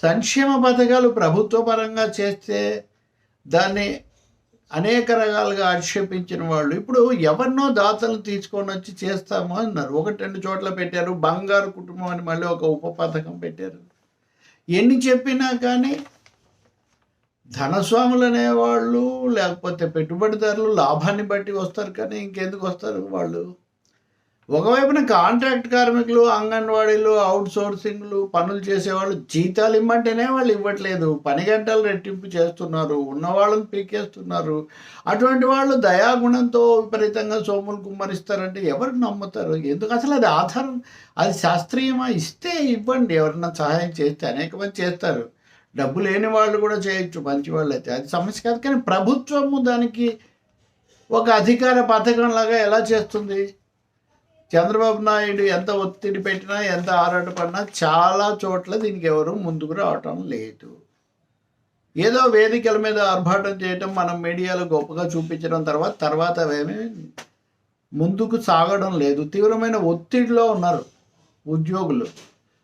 సంక్షేమ పథకాలు ప్రభుత్వ పరంగా చేస్తే దాన్ని అనేక రకాలుగా ఆక్షేపించిన వాళ్ళు ఇప్పుడు ఎవరినో దాతలను తీసుకొని వచ్చి చేస్తాము అన్నారు. 1-2 చోట్ల పెట్టారు. బంగారు కుటుంబం అని మళ్ళీ ఒక ఉప పథకం పెట్టారు. ఎన్ని చెప్పినా కానీ ధనస్వాములు అనేవాళ్ళు లేకపోతే పెట్టుబడిదారులు లాభాన్ని బట్టి వస్తారు, కానీ ఇంకెందుకు వస్తారు వాళ్ళు? ఒకవైపున కాంట్రాక్ట్ కార్మికులు, అంగన్వాడీలు, అవుట్ సోర్సింగ్లు, పనులు చేసేవాళ్ళు జీతాలు ఇమ్మంటేనే వాళ్ళు ఇవ్వట్లేదు. పని గంటలు రెట్టింపు చేస్తున్నారు, ఉన్నవాళ్ళని పీకేస్తున్నారు. అటువంటి వాళ్ళు దయాగుణంతో విపరీతంగా సొమ్ములు కుమ్మరిస్తారంటే ఎవరు నమ్ముతారు? ఎందుకు అసలు అది ఆధారం? అది శాస్త్రీయమా? ఇస్తే ఇవ్వండి, ఎవరన్నా సహాయం చేస్తే అనేక మంది చేస్తారు. డబ్బు లేని వాళ్ళు కూడా చేయొచ్చు, మంచి వాళ్ళు అయితే, అది సమస్య కాదు. కానీ ప్రభుత్వము దానికి ఒక అధికార పథకంలాగా ఎలా చేస్తుంది? చంద్రబాబు నాయుడు ఎంత ఒత్తిడి పెట్టినా, ఎంత ఆరాటపడినా చాలా చోట్ల దీనికి ఎవరు ముందుకు రావటం లేదు. ఏదో వేదికల మీద ఆర్భాటం చేయటం, మనం మీడియాలో గొప్పగా చూపించడం తర్వాత అవేమీ ముందుకు సాగడం లేదు. తీవ్రమైన ఒత్తిడిలో ఉన్నారు ఉద్యోగులు.